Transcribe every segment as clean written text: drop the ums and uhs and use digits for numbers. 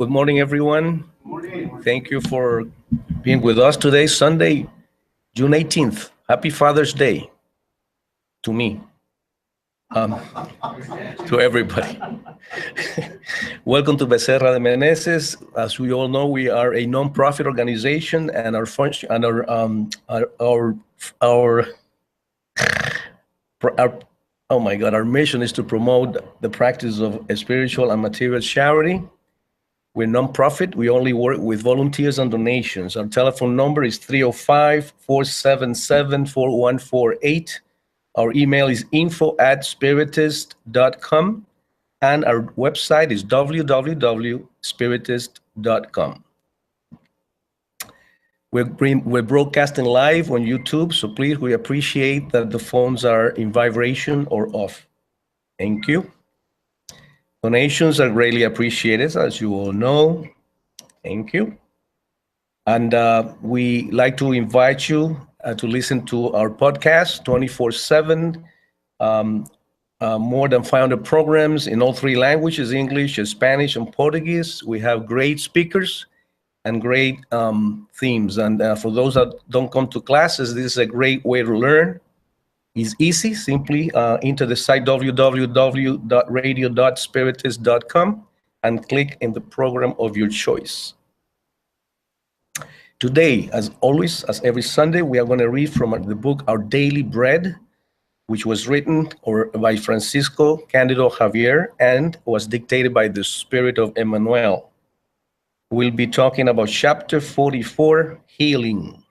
Good morning, everyone. Good morning. Thank you for being with us today, Sunday, June 18th. Happy Father's Day to me, to everybody. Welcome to Becerra de Meneses. As we all know, we are a non-profit organization, and our function and our mission is to promote the practice of spiritual and material charity. We're non-profit. We only work with volunteers and donations. Our telephone number is 305-477-4148. Our email is info@spiritist.com, and our website is www.spiritist.com. We're broadcasting live on YouTube, so please, we appreciate that the phones are in vibration or off. Thank you. Donations are greatly appreciated, as you all know. Thank you. And we like to invite you to listen to our podcast 24/7. More than 500 programs in all three languages, English, Spanish, and Portuguese. We have great speakers and great themes. And for those that don't come to classes, this is a great way to learn. It's easy. Simply enter the site www.radio.spiritist.com and click in the program of your choice. Today, as always, as every Sunday, we are going to read from the book Our Daily Bread, which was written by Francisco Candido Javier and was dictated by the Spirit of Emmanuel. We'll be talking about chapter 44, Healing.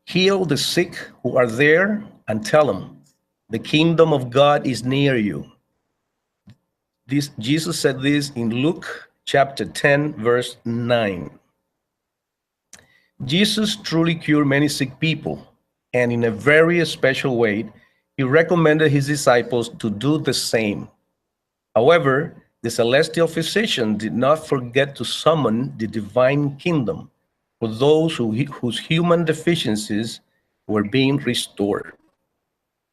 Heal the sick who are there and tell them, the kingdom of God is near you. Jesus said this in Luke chapter 10, verse 9. Jesus truly cured many sick people, and in a very special way, he recommended his disciples to do the same. However, the celestial physician did not forget to summon the divine kingdom for those whose human deficiencies were being restored.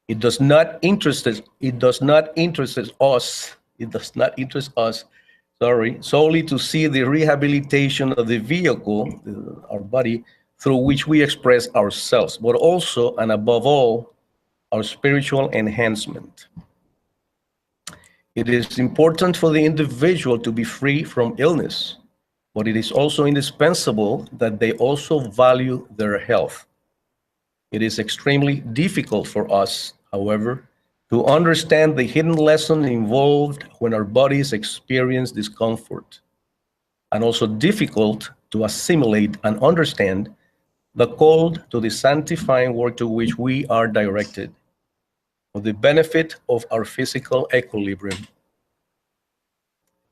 It does not interest us solely to see the rehabilitation of the vehicle, our body, through which we express ourselves, but also and above all, our spiritual enhancement. It is important for the individual to be free from illness, but it is also indispensable that they also value their health. It is extremely difficult for us, however, to understand the hidden lesson involved when our bodies experience discomfort, and also difficult to assimilate and understand the call to the sanctifying work to which we are directed, for the benefit of our physical equilibrium.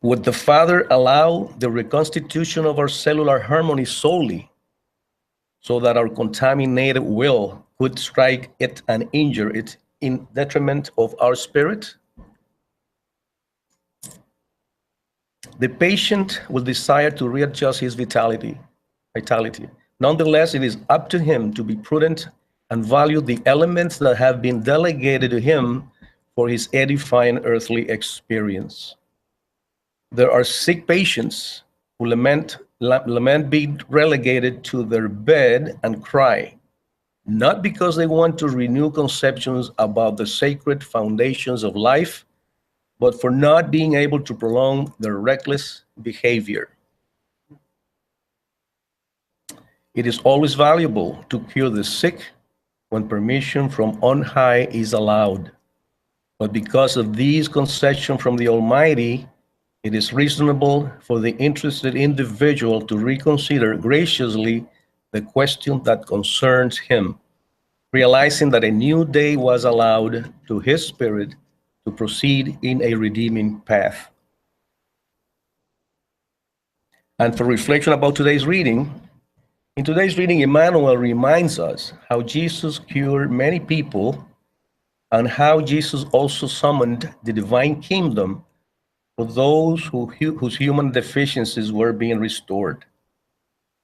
Would the Father allow the reconstitution of our cellular harmony solely so that our contaminated will could strike it and injure it in detriment of our spirit? The patient will desire to readjust his vitality. Nonetheless, it is up to him to be prudent and value the elements that have been delegated to him for his edifying earthly experience. There are sick patients who lament being relegated to their bed and cry, not because they want to renew conceptions about the sacred foundations of life, but for not being able to prolong their reckless behavior. It is always valuable to cure the sick when permission from on high is allowed. But because of these concessions from the Almighty, it is reasonable for the interested individual to reconsider graciously the question that concerns him, realizing that a new day was allowed to his spirit to proceed in a redeeming path. And for reflection about today's reading, in today's reading, Emmanuel reminds us how Jesus cured many people and how Jesus also summoned the divine kingdom for those whose human deficiencies were being restored.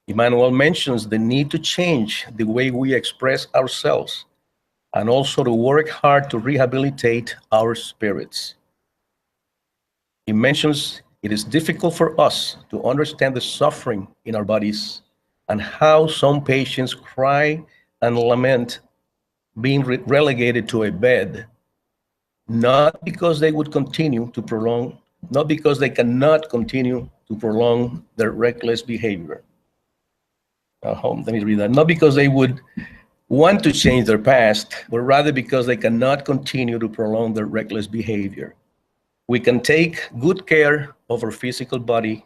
Emmanuel mentions the need to change the way we express ourselves and also to work hard to rehabilitate our spirits. He mentions It is difficult for us to understand the suffering in our bodies and how some patients cry and lament being relegated to a bed, not because they would continue to prolong, not because they cannot continue to prolong their reckless behavior. Let me read that. Not because they would want to change their past, but rather because they cannot continue to prolong their reckless behavior. We can take good care of our physical body,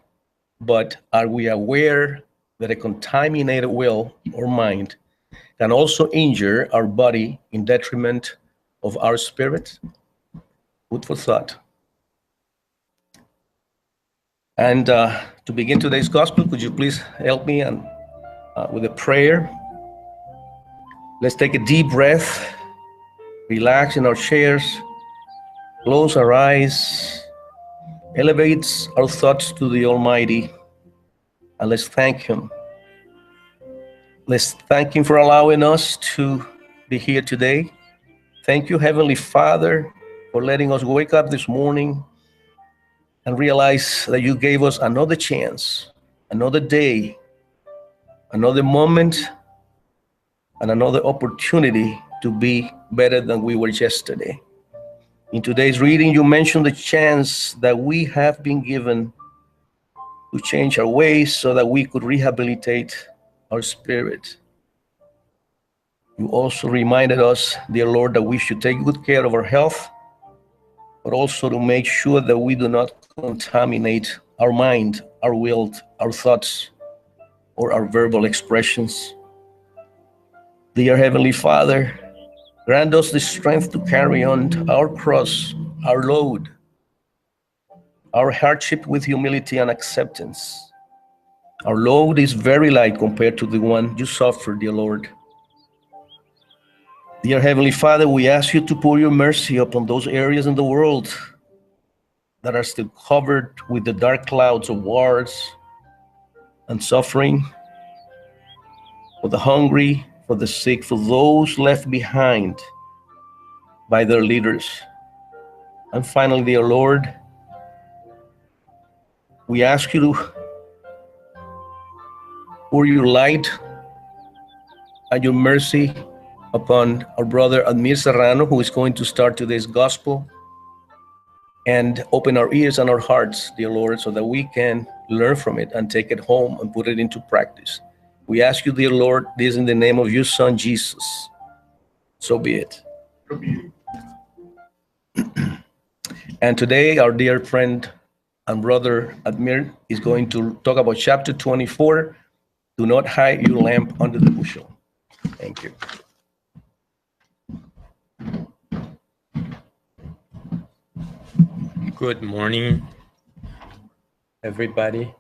but are we aware that a contaminated will or mind can also injure our body in detriment of our spirit? Food for thought. And to begin today's gospel, could you please help me with a prayer? Let's take a deep breath, relax in our chairs, close our eyes, elevate our thoughts to the Almighty, and let's thank Him. Let's thank Him for allowing us to be here today. Thank you, Heavenly Father, for letting us wake up this morning and realize that you gave us another chance, another day, another moment, and another opportunity to be better than we were yesterday. In today's reading, you mentioned the chance that we have been given to change our ways so that we could rehabilitate our spirit. You also reminded us, dear Lord, that we should take good care of our health, but also to make sure that we do not contaminate our mind, our will, our thoughts, or our verbal expressions. Dear Heavenly Father, grant us the strength to carry on our cross, our load, our hardship with humility and acceptance. Our load is very light compared to the one you suffered, dear Lord. Dear Heavenly Father, we ask you to pour your mercy upon those areas in the world that are still covered with the dark clouds of wars and suffering, for the hungry, for the sick, for those left behind by their leaders. And finally, dear Lord, we ask you to pour your light and your mercy upon our brother Admir Serrano, who is going to start today's gospel, and open our ears and our hearts, dear Lord, so that we can learn from it and take it home and put it into practice. We ask you, dear Lord, this in the name of your Son, Jesus. So be it. And today, our dear friend and brother Admir is going to talk about chapter 24, Do Not Hide Your Lamp Under the Bushel. Thank you. Good morning, everybody.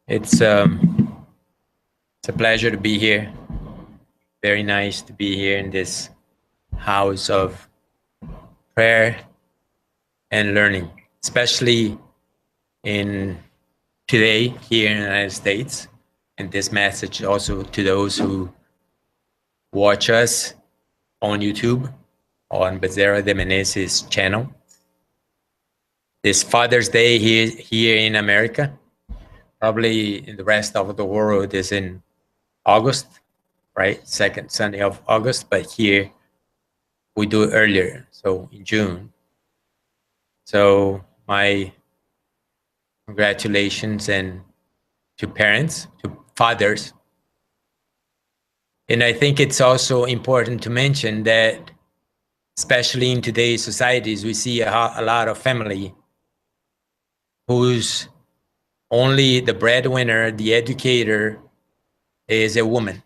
It's a pleasure to be here. Very nice to be here in this house of prayer and learning, especially in today here in the United States. And this message also to those who watch us on YouTube, on Becerra de Meneses channel. This Father's Day here in America, probably in the rest of the world is in August, right? Second Sunday of August, but here we do it earlier, so in June. So my congratulations and to parents, to fathers. And I think it's also important to mention that especially in today's societies, we see a lot of family whose only the breadwinner, the educator, is a woman.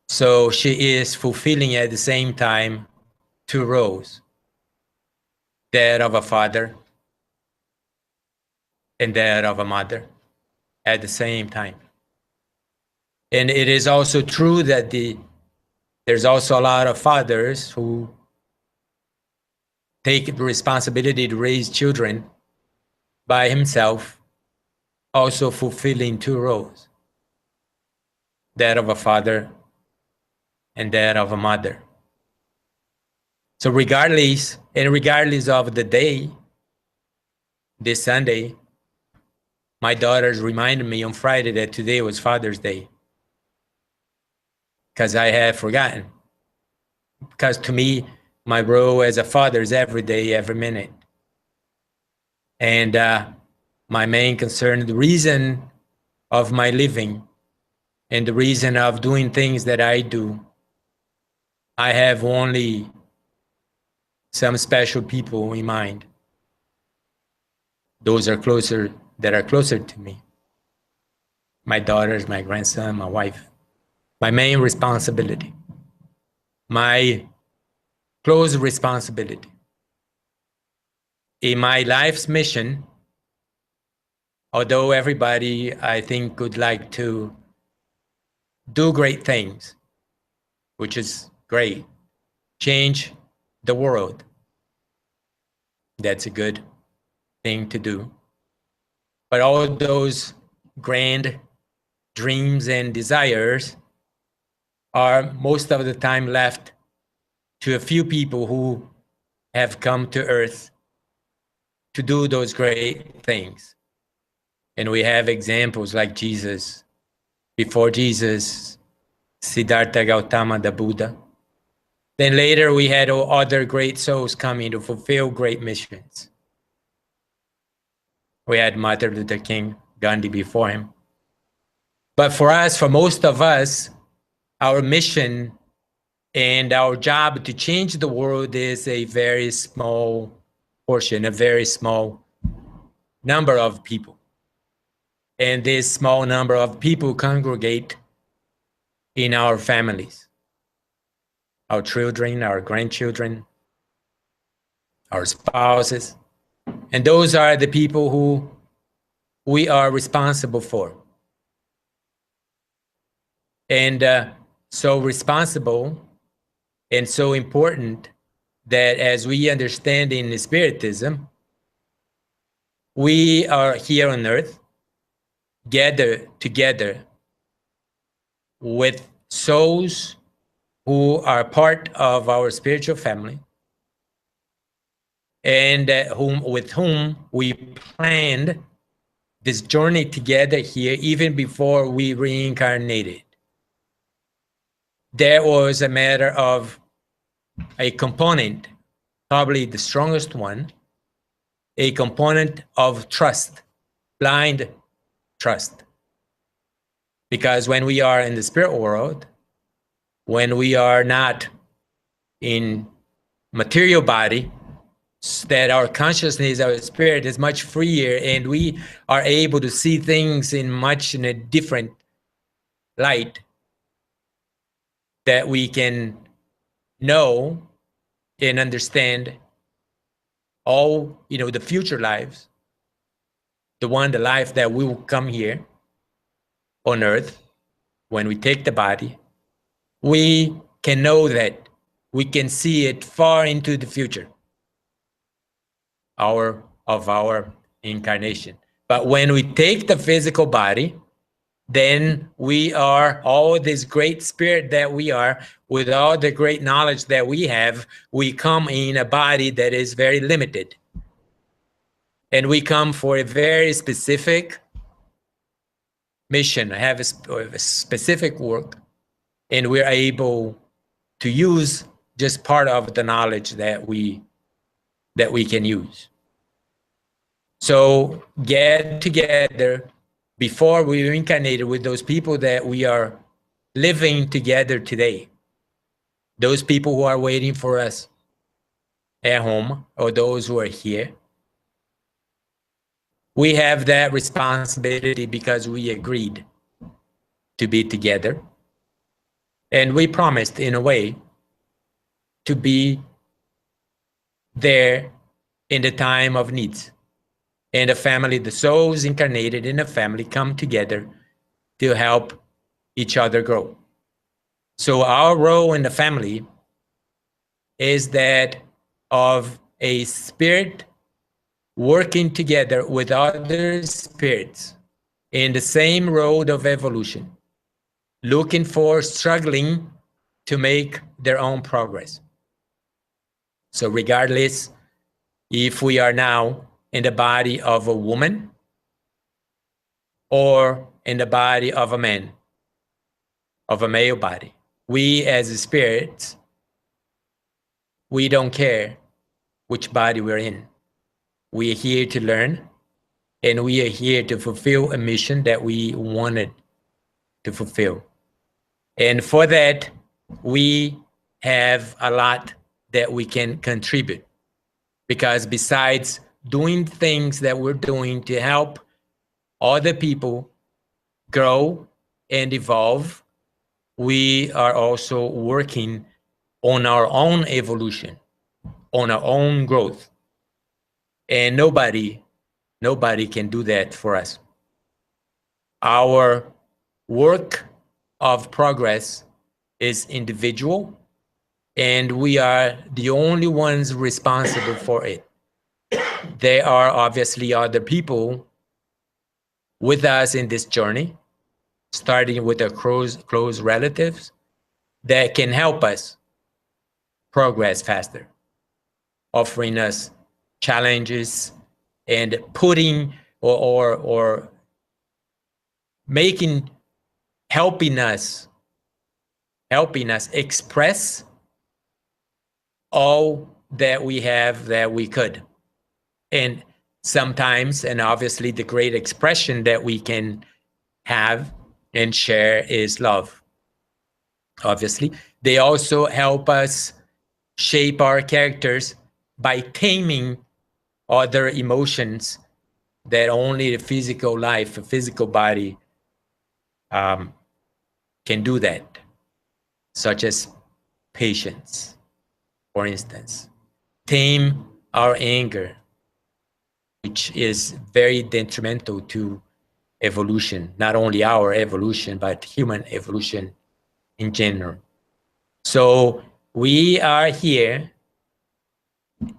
So she is fulfilling at the same time two roles, that of a father and that of a mother at the same time. And it is also true that there's also a lot of fathers who take the responsibility to raise children by himself, also fulfilling two roles, that of a father and that of a mother. So regardless of the day, this Sunday, my daughters reminded me on Friday that today was Father's Day, because I had forgotten. Because to me, my role as a father is every day, every minute. And my main concern, the reason of my living and the reason of doing things that I do, I have only some special people in mind. Those are closer, that are closer to me. My daughters, my grandson, my wife. My main responsibility. My close responsibility. In my life's mission, although everybody, I think, would like to do great things, which is great, change the world. That's a good thing to do. But all those grand dreams and desires are most of the time left to a few people who have come to earth to do those great things. And we have examples like Jesus, before Jesus, Siddhartha Gautama, the Buddha. Then later we had other great souls coming to fulfill great missions. We had Martin Luther King, Gandhi before him. But for us, for most of us, our mission and our job to change the world is a very small portion, a very small number of people. And this small number of people congregate in our families, our children, our grandchildren, our spouses. And those are the people who we are responsible for. And so responsible and so important that, as we understand in Spiritism, we are here on earth, gathered together with souls who are part of our spiritual family, and with whom we planned this journey together here even before we reincarnated. There was a matter of a component, probably the strongest one, a component of trust, blind trust. Because when we are in the spirit world, when we are not in material body, that our consciousness, our spirit is much freer, and we are able to see things in a different light, that we can know and understand all, the future lives, the life that we will come here on earth. When we take the body, we can know that, we can see it far into the future of our incarnation. But when we take the physical body, then we are all this great spirit that we are, with all the great knowledge that we have, we come in a body that is very limited. And we come for a very specific mission, have a specific work, and we're able to use just part of the knowledge that we can use. So get together before we reincarnated with those people that we are living together today. Those people who are waiting for us at home, or those who are here. We have that responsibility because we agreed to be together. And we promised, in a way, to be there in the time of needs. And the family, the souls incarnated in the family, come together to help each other grow. So our role in the family is that of a spirit working together with other spirits in the same road of evolution, struggling to make their own progress. So regardless if we are now in the body of a woman or in the body of a man, of a male body, we as spirits, we don't care which body we're in. We are here to learn, and we are here to fulfill a mission that we wanted to fulfill. And for that, we have a lot that we can contribute, because besides doing things that we're doing to help other people grow and evolve, we are also working on our own evolution, on our own growth. And nobody can do that for us. Our work of progress is individual, and we are the only ones responsible for it. There are obviously other people with us in this journey, starting with our close relatives, that can help us progress faster, offering us challenges and putting or making, helping us express all that we have that we could. And sometimes, and obviously the great expression that we can have and share is love. Obviously, they also help us shape our characters by taming other emotions that only the physical life, a physical body can do that, such as patience, for instance. Tame our anger, which is very detrimental to evolution, not only our evolution, but human evolution in general. So we are here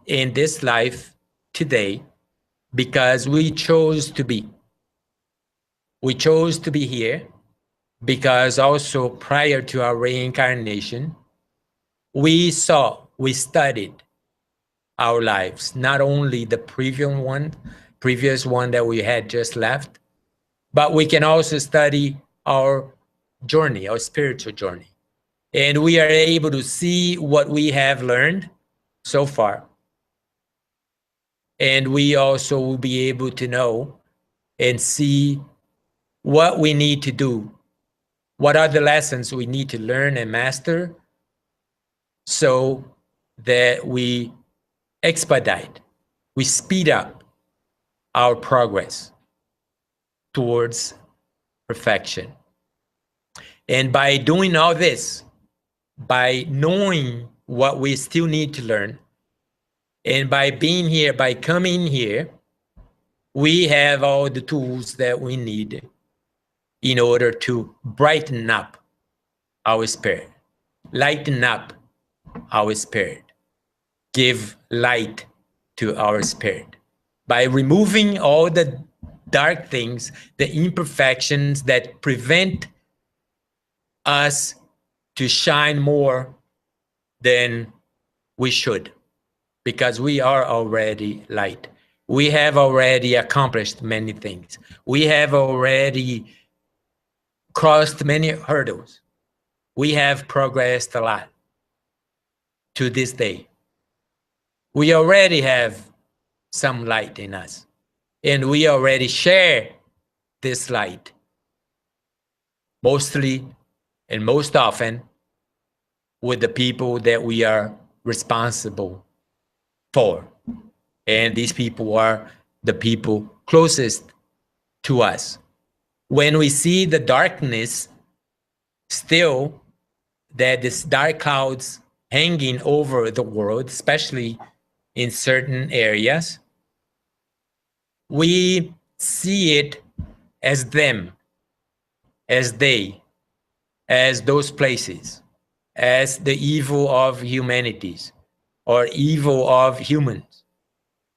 in this life today because we chose to be. We chose to be here because also prior to our reincarnation, we studied our lives, not only the previous one that we had just left, but we can also study our journey, our spiritual journey. And we are able to see what we have learned so far. And we also will be able to know and see what we need to do. What are the lessons we need to learn and master so that we expedite, we speed up our progress towards perfection. And by doing all this, by knowing what we still need to learn, and by being here, by coming here, we have all the tools that we need in order to brighten up our spirit, lighten up our spirit, give light to our spirit by removing all the dark things, the imperfections that prevent us to shine more than we should, because we are already light. We have already accomplished many things. We have already crossed many hurdles. We have progressed a lot to this day. We already have some light in us, and we already share this light mostly and most often with the people that we are responsible for. And these people are the people closest to us. When we see the darkness still, that this dark clouds hanging over the world, especially in certain areas, we see it as them, as they, as those places, as the evil of humanities or evil of humans.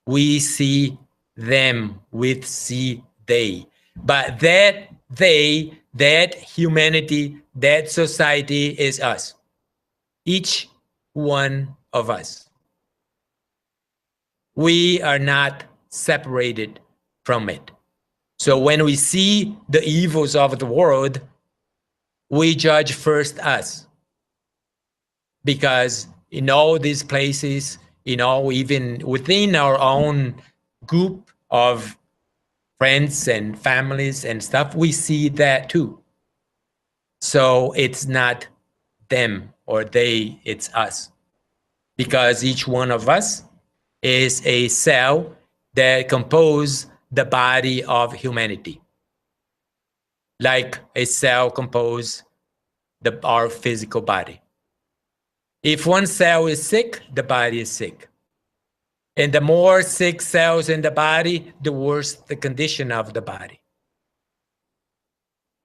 We see them with see they. But that they, that humanity, that society is us. Each one of us. we are not separated from it. So when we see the evils of the world, we judge first us. Because in all these places, even within our own group of friends and families and stuff, we see that too. So it's not them or they, it's us. Because each one of us is a cell that composes the body of humanity. Like a cell composes our physical body. If one cell is sick, the body is sick. And the more sick cells in the body, the worse the condition of the body.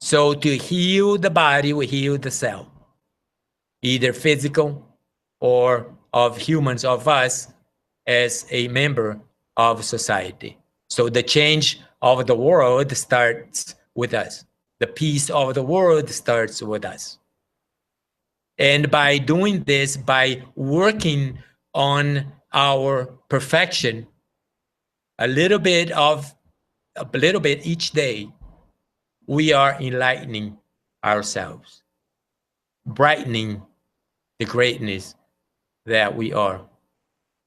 So to heal the body, we heal the cell, either physical or of humans, of us as a member of society. So the change of the world starts with us. The peace of the world starts with us. And by doing this, by working on our perfection, a little bit each day, we are enlightening ourselves, brightening the greatness that we are.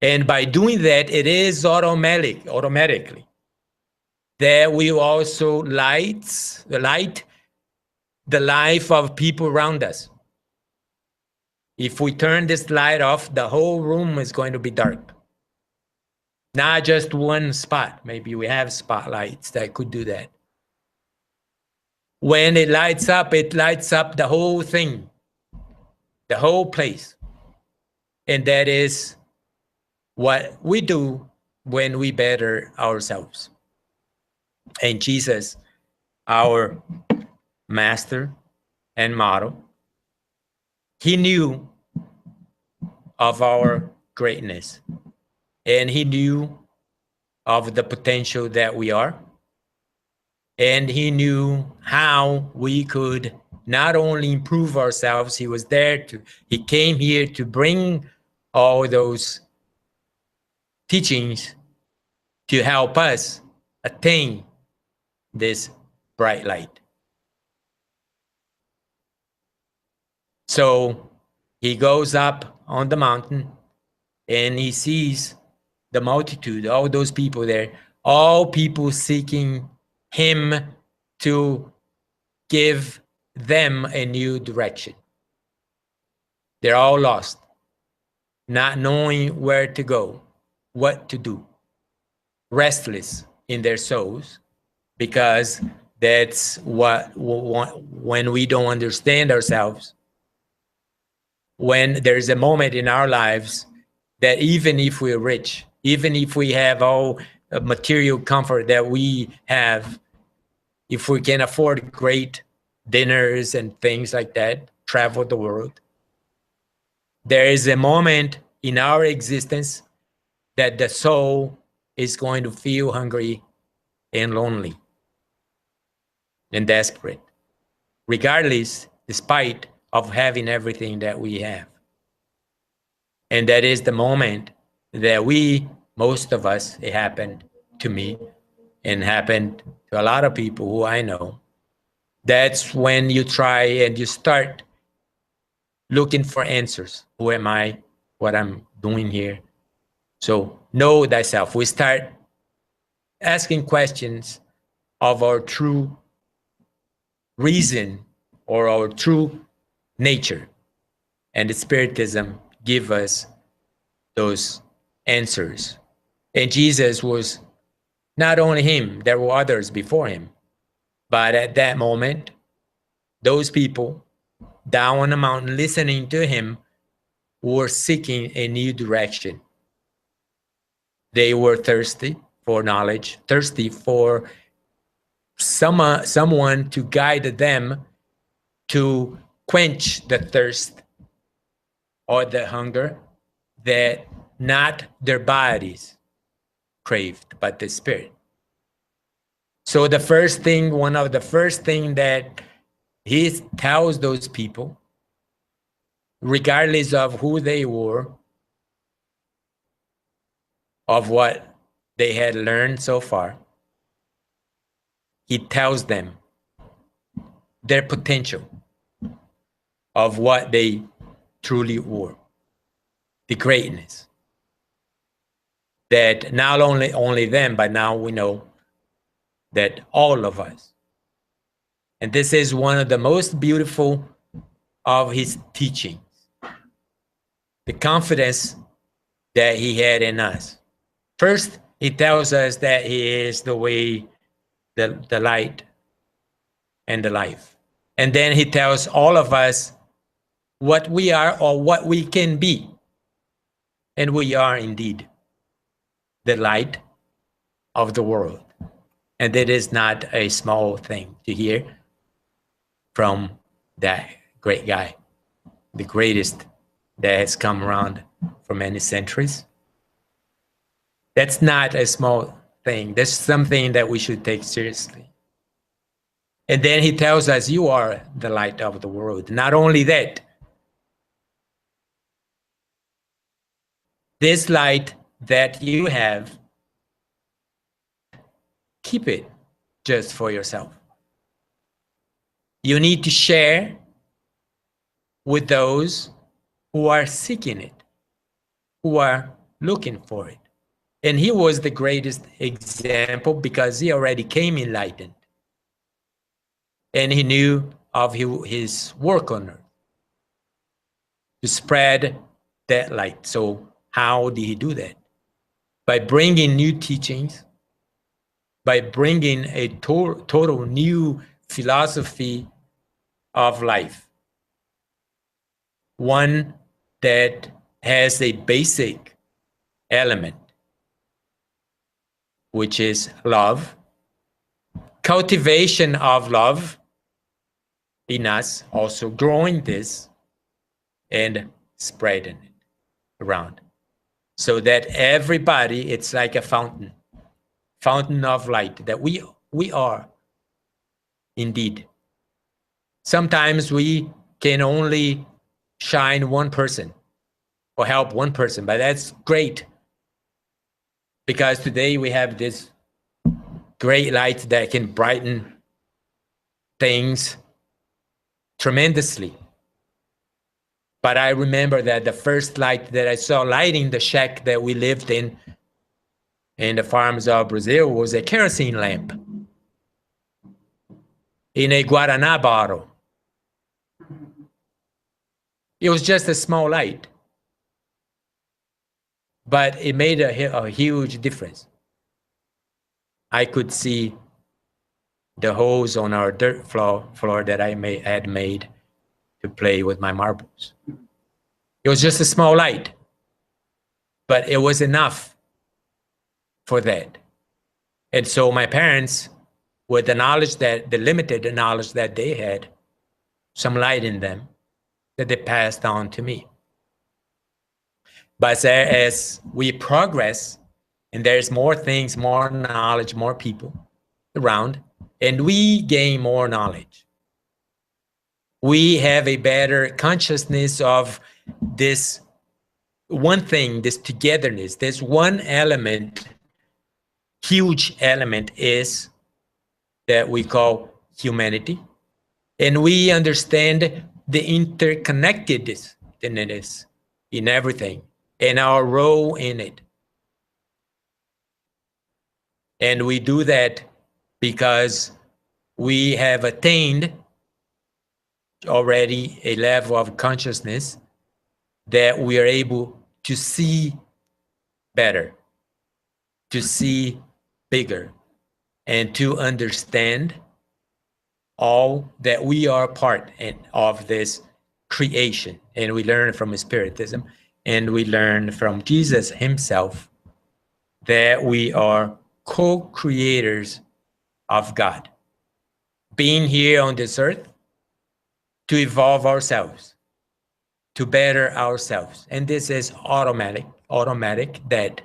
And by doing that, it is automatically that we also light the life of people around us. If we turn this light off, the whole room is going to be dark. Not just one spot. Maybe we have spotlights that could do that. When it lights up the whole thing, the whole place. And that is what we do when we better ourselves. And Jesus, our master and model, he knew of our greatness, and he knew of the potential that we are, and he knew how we could not only improve ourselves, he came here to bring all those teachings to help us attain this bright light. So he goes up on the mountain and he sees the multitude, all those people there, all people seeking him to give them a new direction. They're all lost, not knowing where to go, what to do, restless in their souls, because that's when we don't understand ourselves, when there's a moment in our lives that even if we're rich, even if we have all material comfort that we have, if we can afford great dinners and things like that, travel the world, there is a moment in our existence that the soul is going to feel hungry and lonely and desperate, regardless, despite of having everything that we have. And that is the moment that most of us, it happened to me and happened to a lot of people who I know. That's when you try and you start looking for answers. Who am I? What I'm doing here? So know thyself. We start asking questions of our true reason or our true nature. And the Spiritism give us those answers. And Jesus was not only him, there were others before him. But at that moment, those people down on the mountain listening to him were seeking a new direction. They were thirsty for knowledge, thirsty for someone to guide them to quench the thirst or the hunger that not their bodies craved, but the spirit. So one of the first thing that he tells those people, regardless of who they were, of what they had learned so far, he tells them their potential of what they truly were, the greatness that not only them, but now we know that all of us. And this is one of the most beautiful of his teachings, the confidence that he had in us. First, he tells us that he is the way, the light, and the life. And then he tells all of us what we are or what we can be. And we are indeed the light of the world. And that is not a small thing to hear from that great guy, the greatest that has come around for many centuries. That's not a small thing. That's something that we should take seriously. And then he tells us, you are the light of the world. Not only that, this light that you have, keep it just for yourself. You need to share with those who are seeking it, who are looking for it. And he was the greatest example because he already came enlightened. And he knew of his work on earth to spread that light. So how did he do that? By bringing new teachings, by bringing a total new philosophy of life. One that has a basic element, which is love, cultivation of love in us, also growing this and spreading it around. So that everybody, it's like a fountain of light that we are indeed. Sometimes we can only shine one person or help one person, but that's great. Because today we have this great light that can brighten things tremendously. But I remember that the first light that I saw lighting the shack that we lived in the farms of Brazil was a kerosene lamp in a Guaraná bottle. It was just a small light, but it made a huge difference. I could see the holes on our dirt floor that I had made to play with my marbles. It was just a small light, but it was enough for that. And so my parents, with the knowledge that, the limited knowledge that they had, some light in them, that they passed on to me. But as we progress, and there's more things, more knowledge, more people around, and we gain more knowledge, we have a better consciousness of this one thing, this togetherness, this one element, huge element is that we call humanity. And we understand the interconnectedness in everything and our role in it. And we do that because we have attained already a level of consciousness that we are able to see better, to see bigger, and to understand all that we are part of this creation. And we learn from Spiritism, and we learn from Jesus himself that we are co-creators of God, being here on this earth to evolve ourselves, to better ourselves. And this is automatic that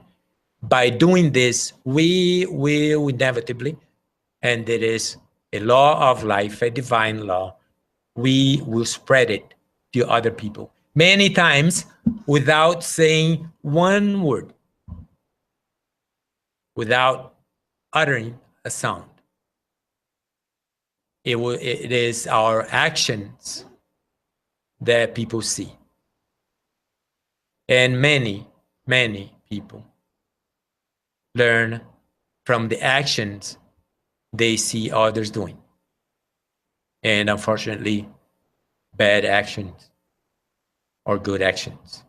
by doing this, we will inevitably, and it is a law of life, a divine law, we will spread it to other people. Many times without saying one word. without uttering a sound. It is our actions that people see. And many people learn from the actions they see others doing. And unfortunately, bad actions or good actions.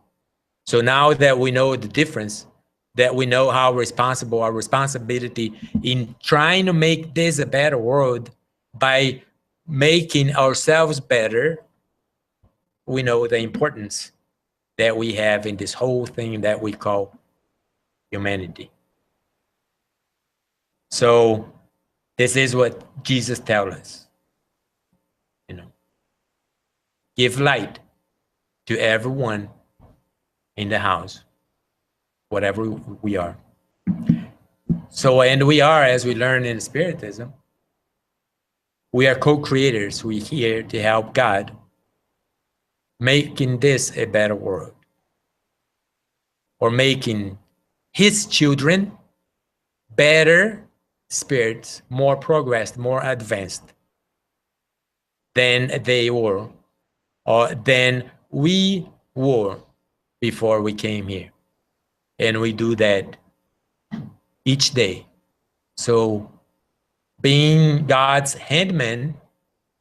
So now that we know the difference, that we know how responsible our responsibility in trying to make this a better world by making ourselves better, we know the importance that we have in this whole thing that we call humanity. So this is what Jesus tells us, give light to everyone in the house, whatever we are. So, and we are, as we learn in Spiritism, we are co-creators. We're here to help God making this a better world, or making his children better spirits, more progressed, more advanced than they were, or than we were before we came here. And we do that each day. So being God's handman,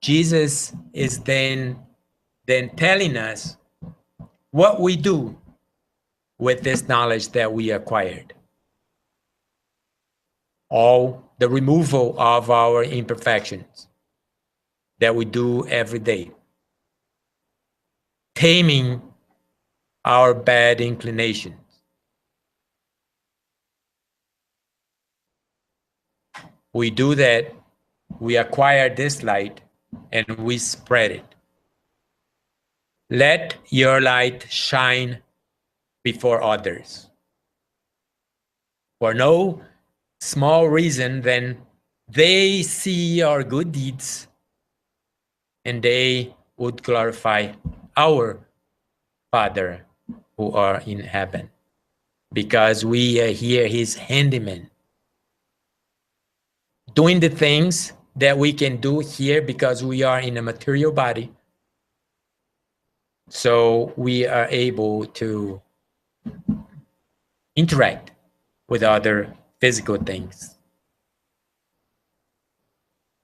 Jesus is then telling us what we do with this knowledge that we acquired. All the removal of our imperfections that we do every day. Taming our bad inclinations. We do that, we acquire this light, and we spread it. Let your light shine before others. For no small reason than they see our good deeds and they would glorify our Father who are in heaven, because we are here his handyman, doing the things that we can do here because we are in a material body. So we are able to interact with other physical things.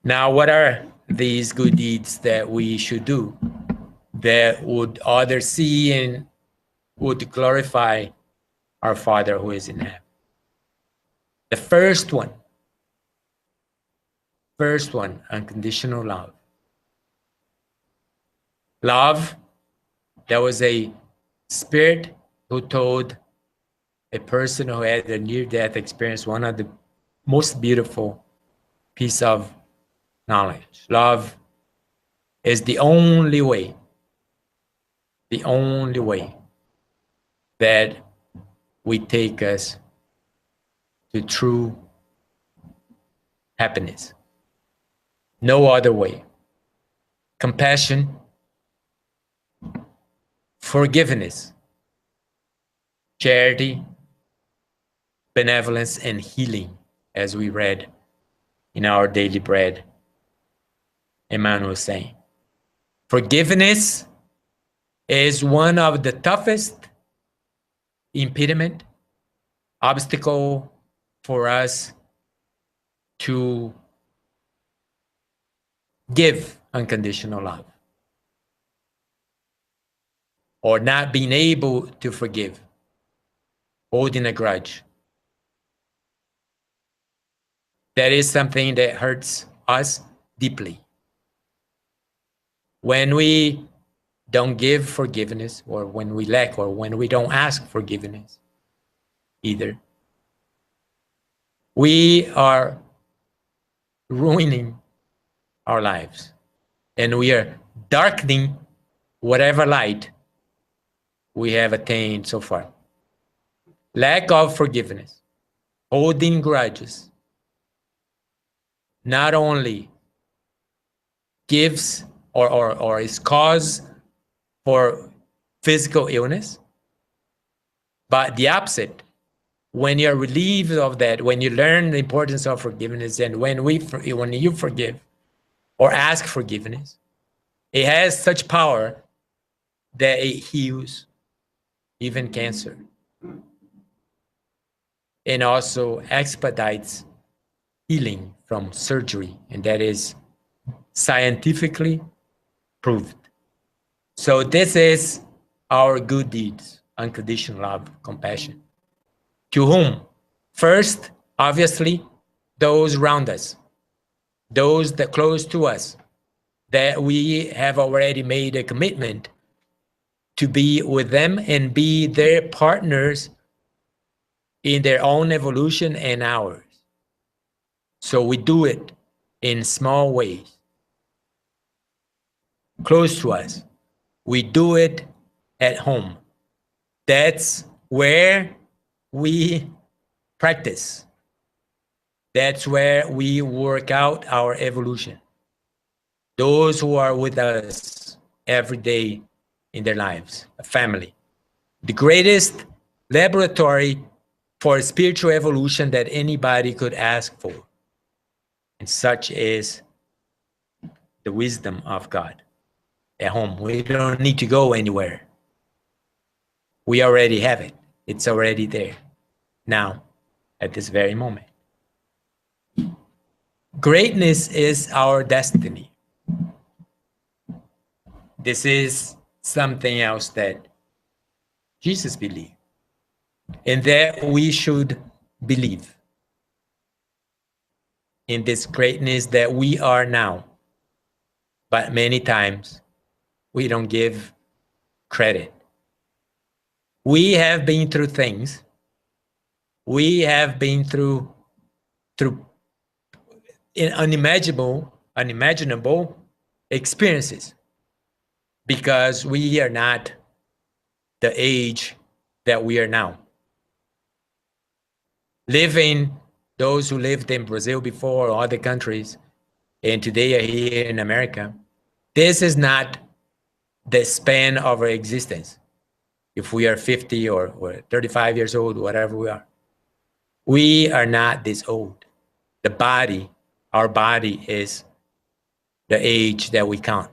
Now, what are these good deeds that we should do that would others see and would glorify our Father who is in heaven? The first one, unconditional love. Love, there was a spirit who told a person who had a near-death experience one of the most beautiful piece of knowledge. Love is the only way that we take us to true happiness. No other way. Compassion, forgiveness, charity, benevolence, and healing, as we read in our daily bread. Emmanuel saying, forgiveness is one of the toughest impediment, obstacle for us to give unconditional love, or not being able to forgive, holding a grudge. That is something that hurts us deeply. When we don't give forgiveness, or when we lack, or when we don't ask forgiveness either, we are ruining our lives, and we are darkening whatever light we have attained so far. Lack of forgiveness, holding grudges, not only gives or is cause for physical illness, but the opposite, when you're relieved of that, when you learn the importance of forgiveness, and when you forgive or ask forgiveness, it has such power that it heals even cancer, and also expedites healing from surgery, and that is scientifically proved. So this is our good deeds, unconditional love, compassion. To whom? First, obviously, those around us, those that close to us, that we have already made a commitment to be with them and be their partners in their own evolution and ours. So we do it in small ways, close to us. We do it at home. That's where we practice. That's where we work out our evolution. Those who are with us every day in their lives, a family. The greatest laboratory for spiritual evolution that anybody could ask for. And such is the wisdom of God at home. We don't need to go anywhere. We already have it. It's already there now, at this very moment. Greatness is our destiny. This is something else that Jesus believed, and that we should believe in this greatness that we are now. But many times we don't give credit. We have been through things. We have been through unimaginable experiences, because we are not the age that we are now. Those who lived in Brazil before, or other countries, and today are here in America, this is not the span of our existence. If we are 50 or 35 years old, whatever we are not this old. Our body is the age that we count.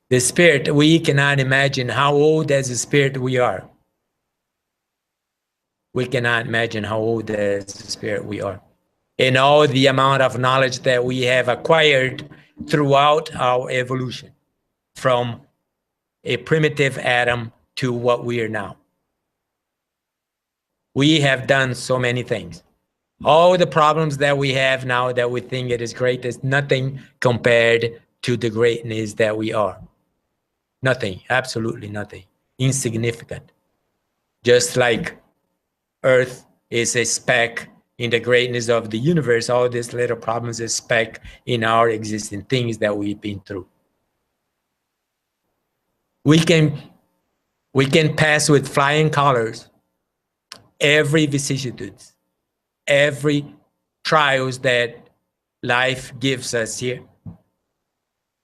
The spirit, we cannot imagine how old as a spirit we are. We cannot imagine how old as a spirit we are. And all the amount of knowledge that we have acquired throughout our evolution, from a primitive atom to what we are now. We have done so many things. All the problems that we have now that we think it is great is nothing compared to the greatness that we are. Nothing, absolutely nothing. Insignificant. Just like Earth is a speck in the greatness of the universe, all these little problems is a speck in our existing things that we've been through. We can pass with flying colors every vicissitudes, every trials that life gives us here.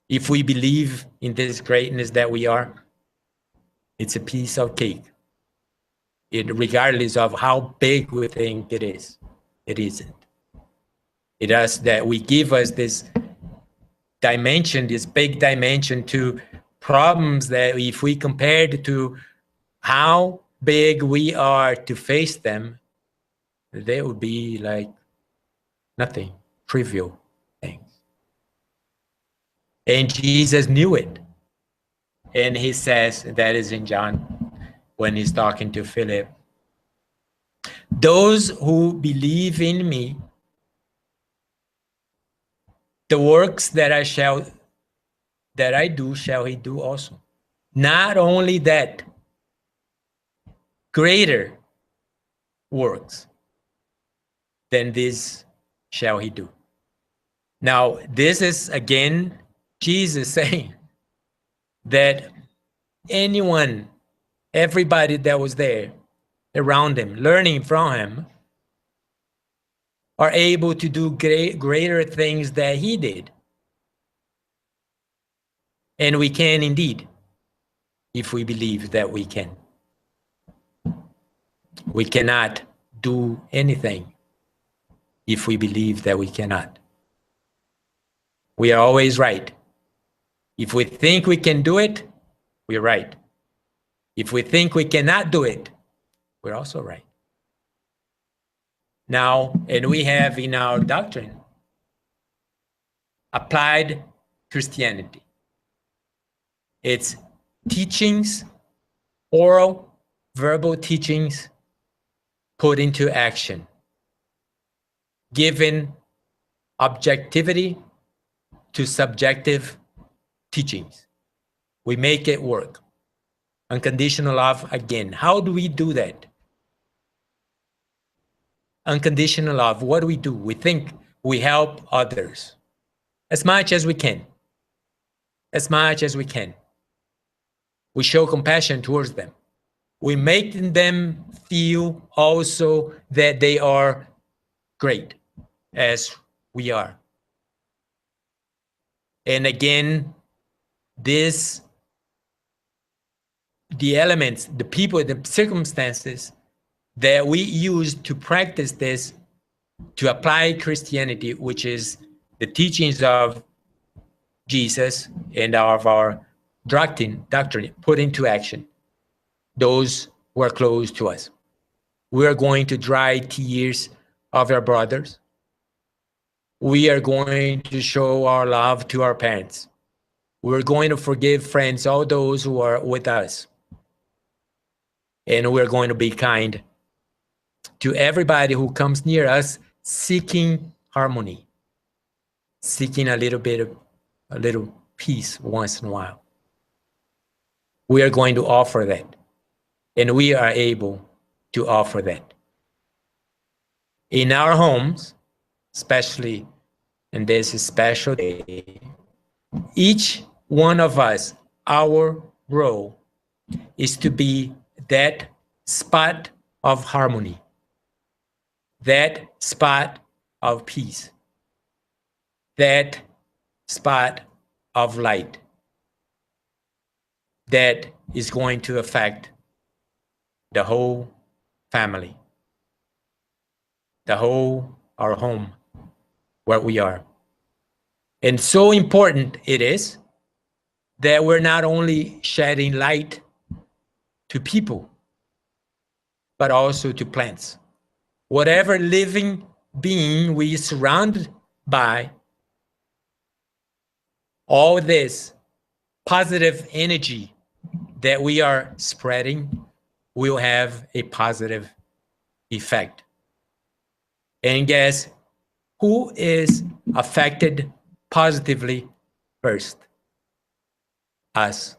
If we believe in this greatness that we are, it's a piece of cake. Regardless of how big we think it is, it isn't. It does that we give us this dimension, this big dimension to problems that if we compared to how big we are to face them, they would be like nothing, trivial things. And Jesus knew it. And he says, that is in John, when he's talking to Philip, those who believe in me, the works that I do shall he do also. Not only that, greater works than this shall he do. Now, this is again Jesus saying that everybody that was there around him, learning from him, are able to do greater things that he did. And we can indeed, if we believe that we can. We cannot do anything if we believe that we cannot. We are always right. If we think we can do it, we're right. If we think we cannot do it, we're also right. Now, and we have in our doctrine applied Christianity. It's teachings, oral, verbal teachings put into action, given objectivity to subjective teachings. We make it work. Unconditional love again. How do we do that? Unconditional love, what do? We think we help others as much as we can. As much as we can. We show compassion towards them. We make them feel also that they are great as we are. And again, the elements, the people, the circumstances that we use to practice this, to apply Christianity, which is the teachings of Jesus and of our doctrine put into action. Those who are close to us. We are going to dry tears of our brothers. We are going to show our love to our parents. We're going to forgive friends, all those who are with us. And we're going to be kind to everybody who comes near us, seeking harmony, seeking a little peace once in a while. We are going to offer that, and we are able to offer that. In our homes, especially in this special day, each one of us, our role is to be that spot of harmony, that spot of peace, that spot of light that is going to affect the whole family, our home, where we are. And so important it is that we're not only shedding light to people, but also to plants. Whatever living being we surrounded by, all this positive energy that we are spreading will have a positive effect. And guess who is affected positively first? Us.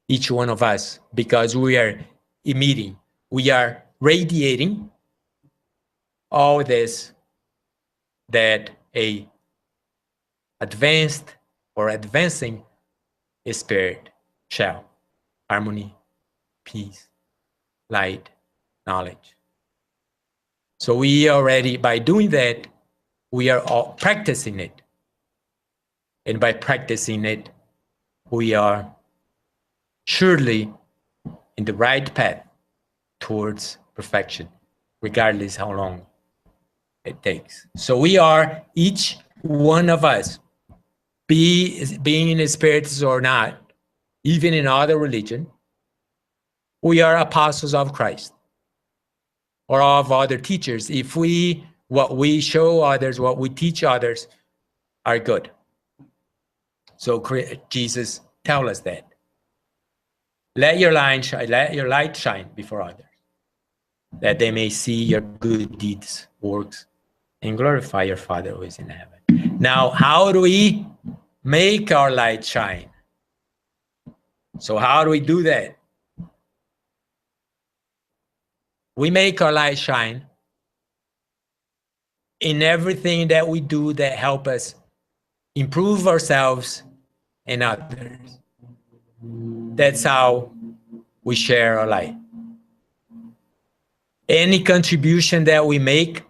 Each one of us, because we are emitting, we are radiating all this that a advanced or advancing spirit shall. Harmony, peace, light, knowledge. So we already, by doing that, we are all practicing it. And by practicing it, we are surely in the right path towards perfection, regardless how long it takes. So we are, each one of us, being in spirits or not, even in other religion, we are apostles of Christ or of other teachers. If what we show others, what we teach others are good. So Jesus tells us that. Let your light shine before others, that they may see your good deeds, works, and glorify your Father who is in heaven. Now, how do we make our light shine? So how do we do that? We make our light shine in everything that we do that help us improve ourselves and others. That's how we share our light. Any contribution that we make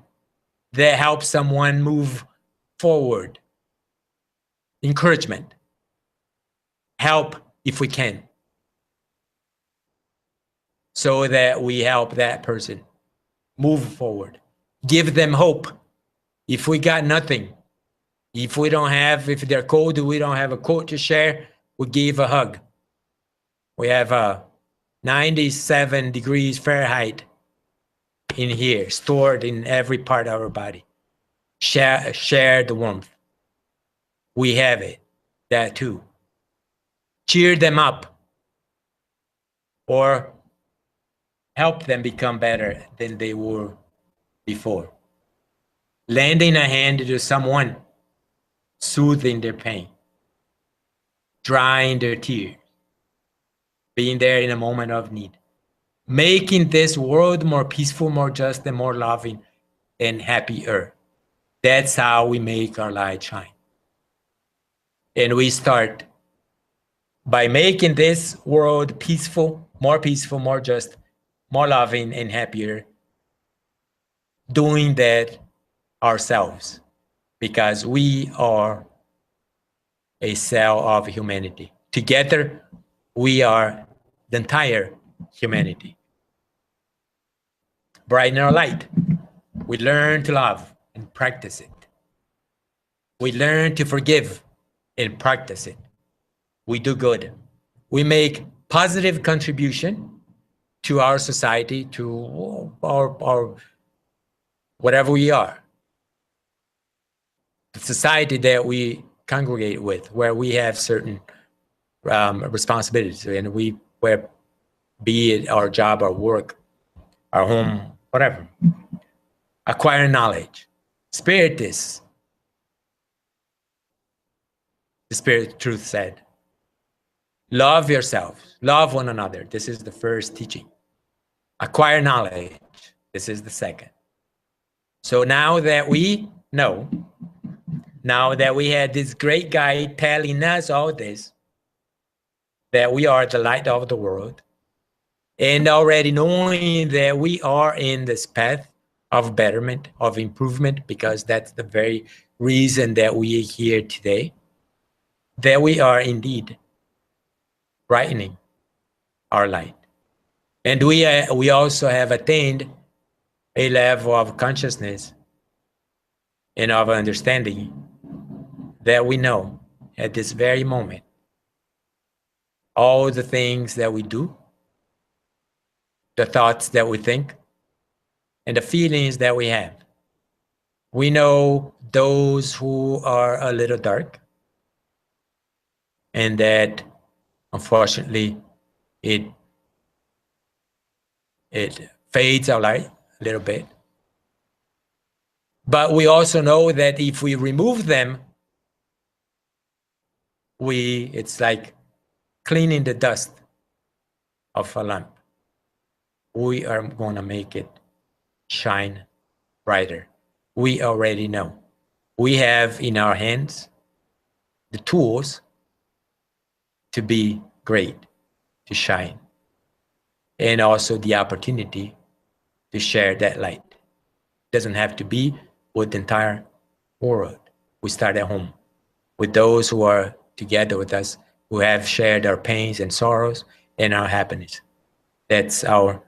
that helps someone move forward. Encouragement. Help if we can. So that we help that person move forward. Give them hope. If we got nothing, if they're cold, we don't have a coat to share, we give a hug. We have 97 degrees Fahrenheit in here, stored in every part of our body. Share the warmth. We have it, that too. Cheer them up or help them become better than they were before. Lending a hand to someone, soothing their pain, drying their tears, being there in a moment of need, making this world more peaceful, more just, and more loving and happier. That's how we make our light shine. And we start by making this world peaceful, more just, more loving and happier, doing that ourselves, because we are a cell of humanity. Together, we are the entire humanity. Brighten our light. We learn to love and practice it. We learn to forgive and practice it. We do good. We make positive contribution to our society, to our whatever we are. The society that we congregate with, where we have certain responsibilities, and where, be it our job, our work, our home, whatever. Acquire knowledge. Spiritists. The Spirit Truth said, love yourselves, love one another. This is the first teaching. Acquire knowledge. This is the second. So now that we know, now that we had this great guy telling us all this, that we are the light of the world, and already knowing that we are in this path of betterment, of improvement, because that's the very reason that we are here today, that we are indeed brightening our light. And we also have attained a level of consciousness and of understanding that we know at this very moment all the things that we do, the thoughts that we think, and the feelings that we have. We know those who are a little dark, and that unfortunately it fades our light a little bit. But we also know that if we remove them, it's like cleaning the dust of a lamp. We are going to make it shine brighter. We already know. We have in our hands the tools to be great, to shine, and also the opportunity to share that light. It doesn't have to be with the entire world. We start at home with those who are together with us, who have shared our pains and sorrows and our happiness. That's our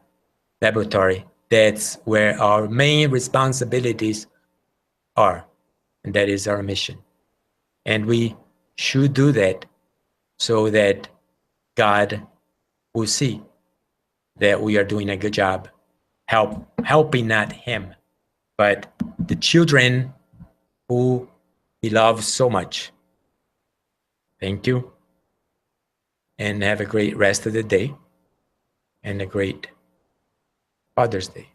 laboratory. That's where our main responsibilities are, and that is our mission. And we should do that so that God will see that we are doing a good job helping not him, but the children who he loves so much. Thank you, and have a great rest of the day and a great Father's Day.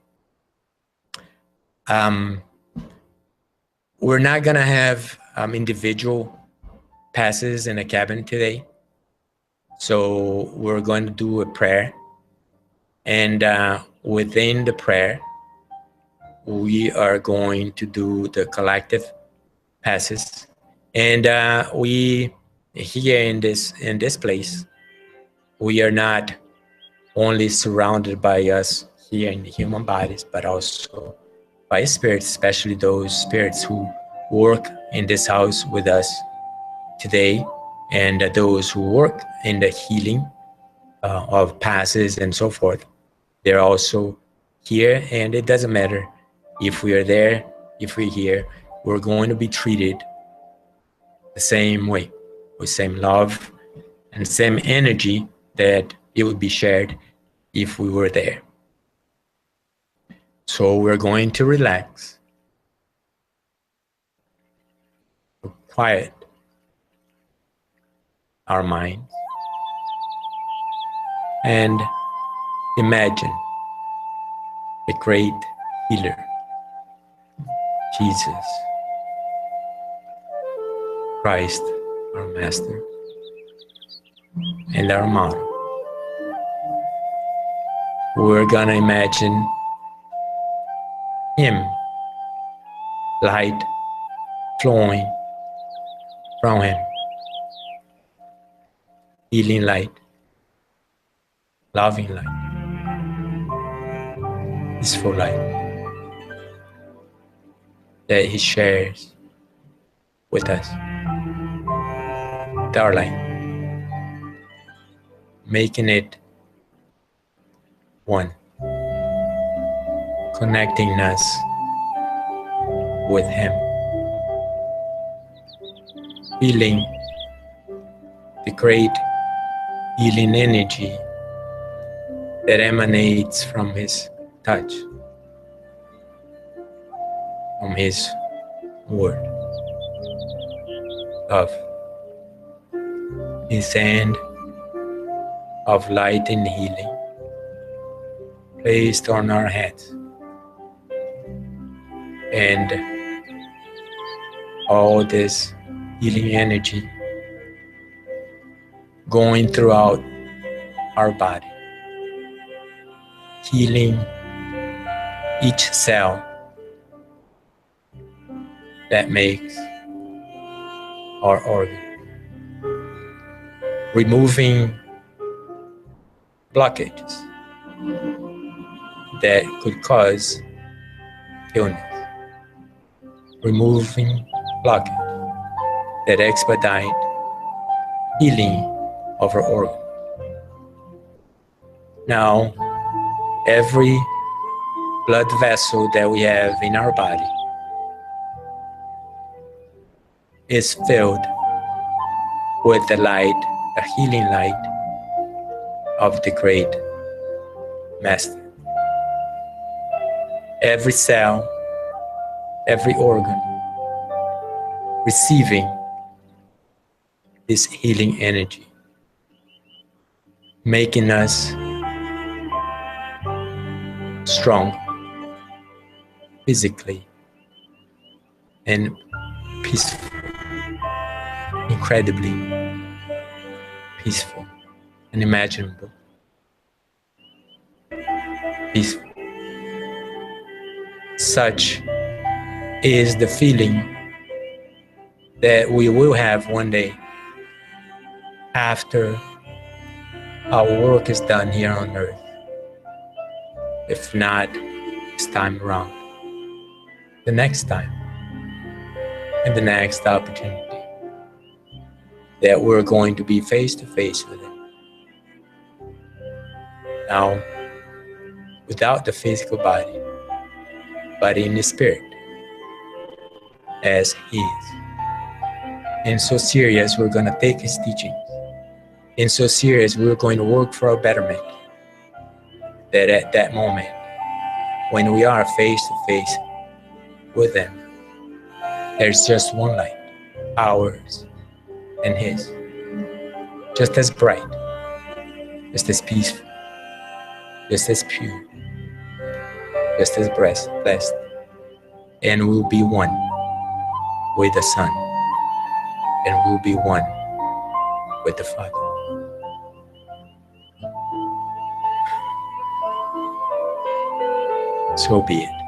We're not gonna have individual passes in a cabin today, so we're going to do a prayer, and within the prayer we are going to do the collective passes. And we here in this place, we are not only surrounded by us here in the human bodies, but also by spirits, especially those spirits who work in this house with us today, and those who work in the healing of passes and so forth. They're also here, and it doesn't matter if we are there, if we're here, we're going to be treated the same way, with same love and same energy that it would be shared if we were there. So we're going to relax, quiet our minds, and imagine the great healer, Jesus Christ, our Master and our model. We're gonna imagine Him, light flowing from Him, healing light, loving light, peaceful light that He shares with us, with our light, making it one, connecting us with Him, feeling the great healing energy that emanates from His touch, from His word, love, His hand of light and healing placed on our heads, and all this healing energy going throughout our body, healing each cell that makes our organ, removing blockages that could cause illness, removing blockages that expedite healing of our organ. Now, every blood vessel that we have in our body is filled with the light, the healing light of the great Master. Every cell, every organ receiving this healing energy, making us strong physically and peaceful, incredibly peaceful, unimaginable, peaceful. Such is the feeling that we will have one day after our work is done here on earth. If not this time around, the next time and the next opportunity that we're going to be face to face with Him. Now, without the physical body, but in the spirit, as He is. And so serious, we're going to take His teachings. And so serious, we're going to work for our betterment. That at that moment, when we are face to face with Him, there's just one light, ours and His. Just as bright, just as peaceful, just as pure, just as blessed. And we'll be one with the Son, and we'll be one with the Father. So be it.